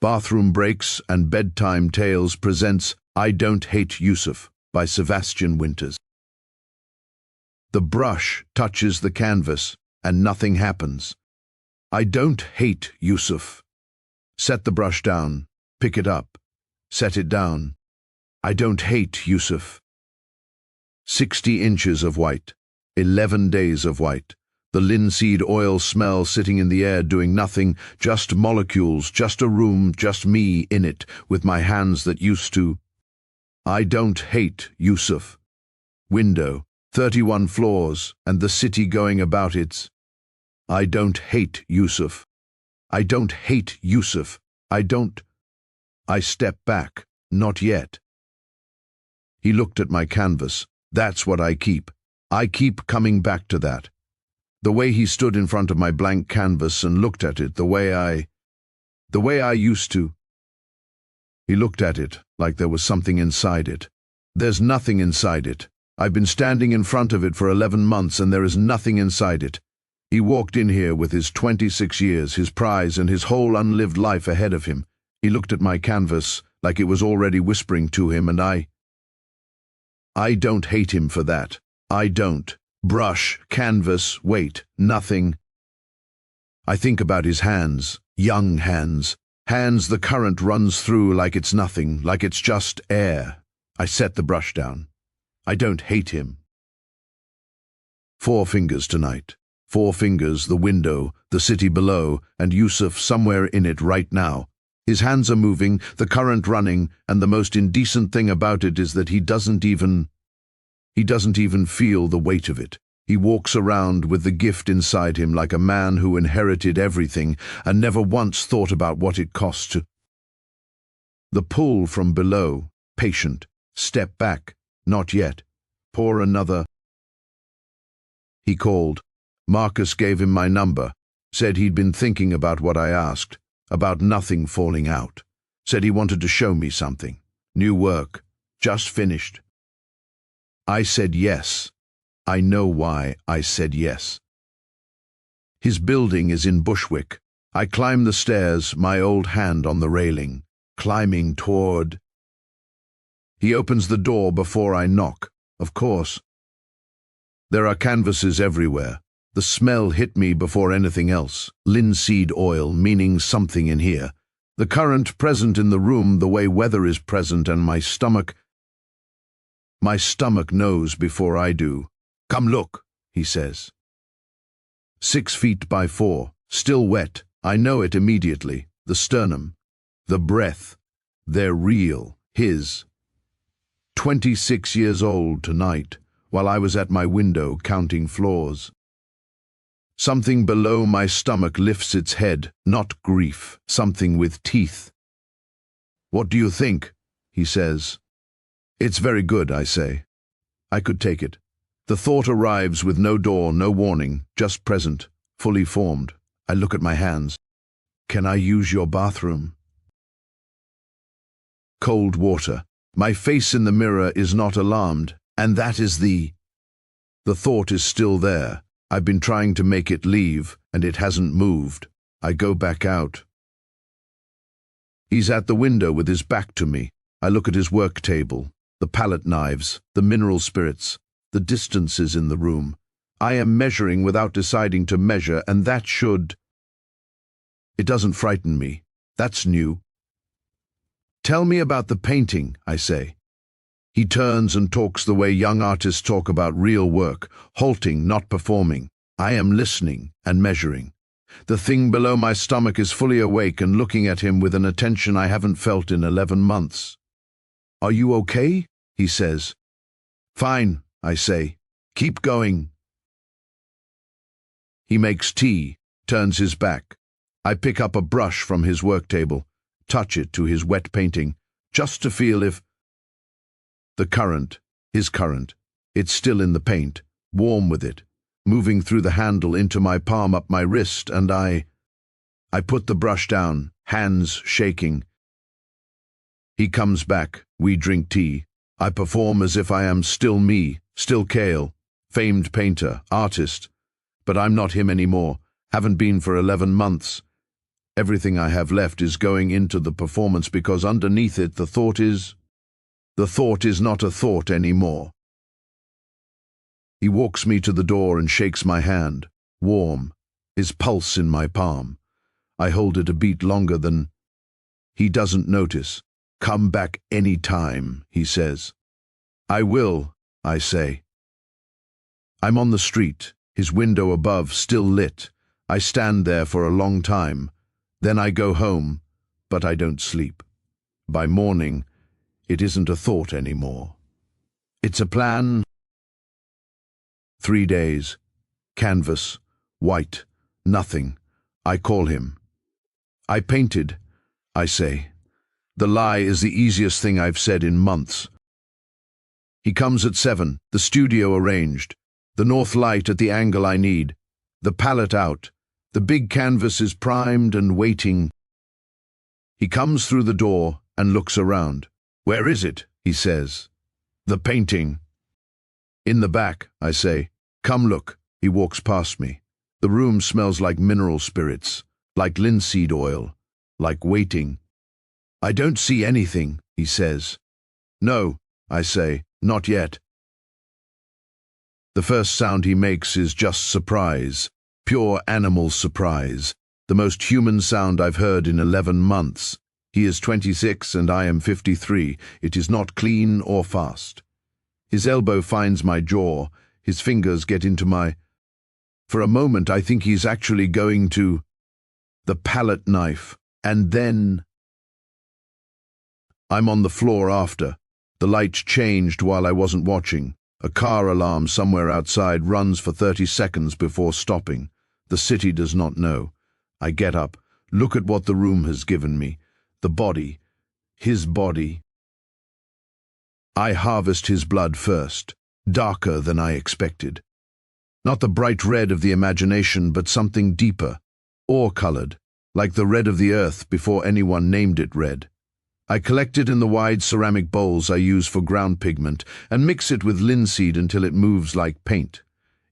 Bathroom Breaks and Bedtime Tales presents I Don't Hate Yusuf by Sevastian. The brush touches the canvas and nothing happens. I don't hate Yusuf. Set the brush down, pick it up, set it down. I don't hate Yusuf. 60 inches of white, 11 days of white. The linseed oil smell sitting in the air doing nothing, just molecules, just a room, just me in it, with my hands that used to. I don't hate Yusuf. Window, 31 floors, and the city going about its. I don't hate Yusuf. I don't hate Yusuf. I don't. I step back. Not yet. He looked at my canvas. That's what I keep. I keep coming back to that. The way he stood in front of my blank canvas and looked at it the way I used to. He looked at it like there was something inside it. There's nothing inside it. I've been standing in front of it for 11 months and there is nothing inside it. He walked in here with his 26 years, his prize and his whole unlived life ahead of him. He looked at my canvas like it was already whispering to him, and I don't hate him for that. I don't. Brush, canvas, wait, nothing. I think about his hands, young hands, hands the current runs through like it's nothing, like it's just air. I set the brush down. I don't hate him. 4 fingers tonight. 4 fingers, the window, the city below, and Yusuf somewhere in it right now. His hands are moving, the current running, and the most indecent thing about it is that he doesn't even feel the weight of it. He walks around with the gift inside him like a man who inherited everything and never once thought about what it costs to. The pull from below, patient, step back, not yet, pour another. He called. Marcus gave him my number, said he'd been thinking about what I asked, about nothing falling out, said he wanted to show me something, new work, just finished. I said yes. I know why I said yes. His building is in Bushwick. I climb the stairs, my old hand on the railing, climbing toward. He opens the door before I knock, of course. There are canvases everywhere. The smell hit me before anything else. Linseed oil, meaning something in here. The current present in the room the way weather is present, and my stomach knows before I do. Come look, he says. 6 feet by 4, still wet. I know it immediately. The sternum, the breath, they're real, his. 26 years old tonight, while I was at my window counting floors. Something below my stomach lifts its head, not grief, something with teeth. What do you think? He says. It's very good, I say. I could take it. The thought arrives with no door, no warning, just present, fully formed. I look at my hands. Can I use your bathroom? Cold water. My face in the mirror is not alarmed, and that is the thought is still there. I've been trying to make it leave, and it hasn't moved. I go back out. He's at the window with his back to me. I look at his work table, the palette knives, the mineral spirits, the distances in the room. I am measuring without deciding to measure, and that should. It doesn't frighten me. That's new. Tell me about the painting, I say. He turns and talks the way young artists talk about real work, halting, not performing. I am listening and measuring. The thing below my stomach is fully awake and looking at him with an attention I haven't felt in 11 months. Are you okay? He says. Fine, I say. Keep going. He makes tea, turns his back. I pick up a brush from his work table, touch it to his wet painting, just to feel if. The current, his current, it's still in the paint, warm with it, moving through the handle into my palm up my wrist, and I put the brush down, hands shaking. He comes back, we drink tea. I perform as if I am still me, still Cale, famed painter, artist, but I'm not him anymore, haven't been for 11 months. Everything I have left is going into the performance because underneath it the thought is not a thought anymore. He walks me to the door and shakes my hand, warm, his pulse in my palm. I hold it a beat longer than... He doesn't notice. "Come back any time," he says. "I will," I say. I'm on the street, his window above still lit. I stand there for a long time. Then I go home, but I don't sleep. By morning, it isn't a thought anymore. It's a plan. 3 days. Canvas. White. Nothing. I call him. "I painted," I say. The lie is the easiest thing I've said in months. He comes at 7, the studio arranged, the north light at the angle I need, the palette out, the big canvas is primed and waiting. He comes through the door and looks around. "Where is it?" he says. "The painting." "In the back," I say. "Come look." He walks past me. The room smells like mineral spirits, like linseed oil, like waiting. "I don't see anything," he says. "No," I say, "not yet." The first sound he makes is just surprise, pure animal surprise, the most human sound I've heard in 11 months. He is 26 and I am 53. It is not clean or fast. His elbow finds my jaw, his fingers get into my... For a moment I think he's actually going to... The palette knife, and then... I'm on the floor after. The lights changed while I wasn't watching. A car alarm somewhere outside runs for 30 seconds before stopping. The city does not know. I get up, look at what the room has given me. The body, his body. I harvest his blood first, darker than I expected. Not the bright red of the imagination, but something deeper, ore-colored, like the red of the earth before anyone named it red. I collect it in the wide ceramic bowls I use for ground pigment and mix it with linseed until it moves like paint.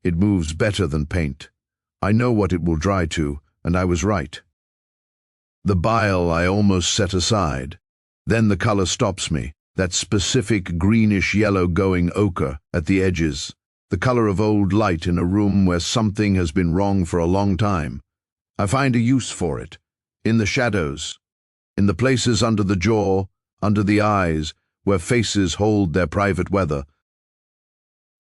It moves better than paint. I know what it will dry to, and I was right. The bile I almost set aside. Then the color stops me, that specific greenish-yellow going ochre at the edges, the color of old light in a room where something has been wrong for a long time. I find a use for it, in the shadows, in the places under the jaw, under the eyes, where faces hold their private weather.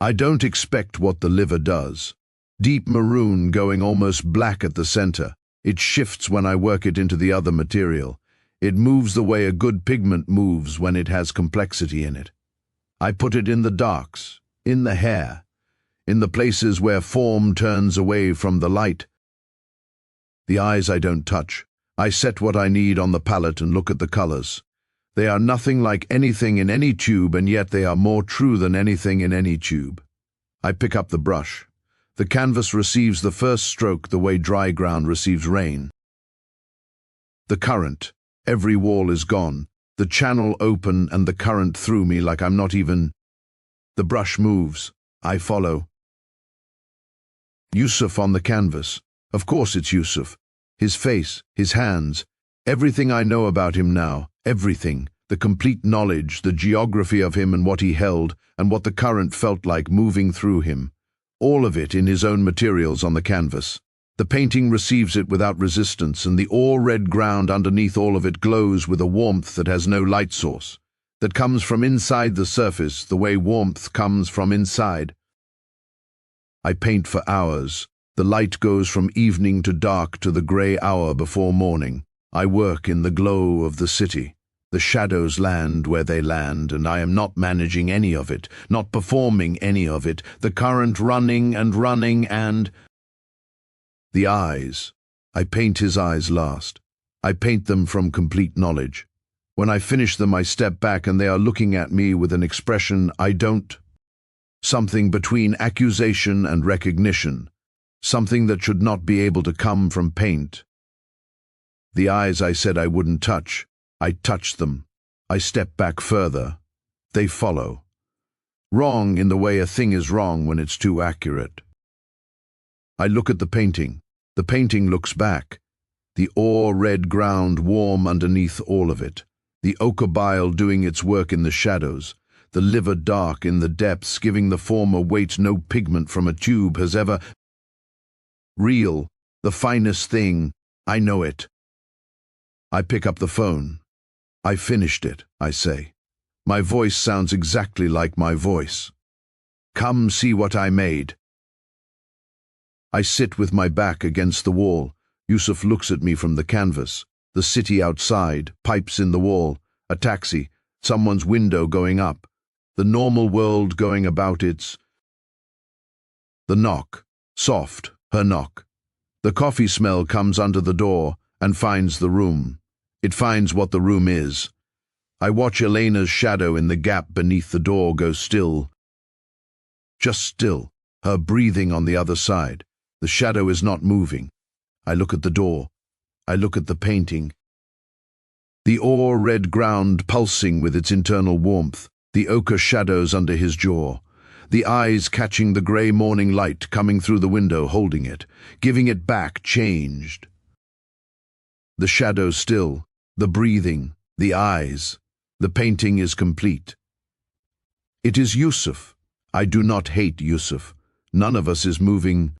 I don't expect what the liver does. Deep maroon going almost black at the center. It shifts when I work it into the other material. It moves the way a good pigment moves when it has complexity in it. I put it in the darks, in the hair, in the places where form turns away from the light. The eyes I don't touch. I set what I need on the palette and look at the colors. They are nothing like anything in any tube, and yet they are more true than anything in any tube. I pick up the brush. The canvas receives the first stroke the way dry ground receives rain. The current. Every wall is gone. The channel open and the current through me like I'm not even... The brush moves. I follow. Yusuf on the canvas. Of course it's Yusuf. His face, his hands, everything I know about him now, everything, the complete knowledge, the geography of him and what he held, and what the current felt like moving through him. All of it in his own materials on the canvas. The painting receives it without resistance, and the ore-red ground underneath all of it glows with a warmth that has no light source, that comes from inside the surface the way warmth comes from inside. I paint for hours. The light goes from evening to dark to the grey hour before morning. I work in the glow of the city. The shadows land where they land, and I am not managing any of it, not performing any of it. The current running and running and... The eyes. I paint his eyes last. I paint them from complete knowledge. When I finish them, I step back and they are looking at me with an expression I don't... Something between accusation and recognition. Something that should not be able to come from paint. The eyes I said I wouldn't touch. I touch them. I step back further. They follow. Wrong in the way a thing is wrong when it's too accurate. I look at the painting. The painting looks back. the ore-red ground warm underneath all of it, the ochre bile doing its work in the shadows, the liver dark in the depths, giving the former weight no pigment from a tube has ever. Real, the finest thing, I know it. I pick up the phone. I finished it, I say. My voice sounds exactly like my voice. Come see what I made. I sit with my back against the wall. Yusuf looks at me from the canvas. The city outside, pipes in the wall, a taxi, someone's window going up, the normal world going about its. The knock, soft, her knock. The coffee smell comes under the door and finds the room. It finds what the room is. I watch Elena's shadow in the gap beneath the door go still. Just still, her breathing on the other side. The shadow is not moving. I look at the door. I look at the painting. The ore-red ground pulsing with its internal warmth, the ochre shadows under his jaw, the eyes catching the grey morning light coming through the window, holding it, giving it back, changed. The shadow still, the breathing, the eyes. The painting is complete. It is Yusuf. I do not hate Yusuf. None of us is moving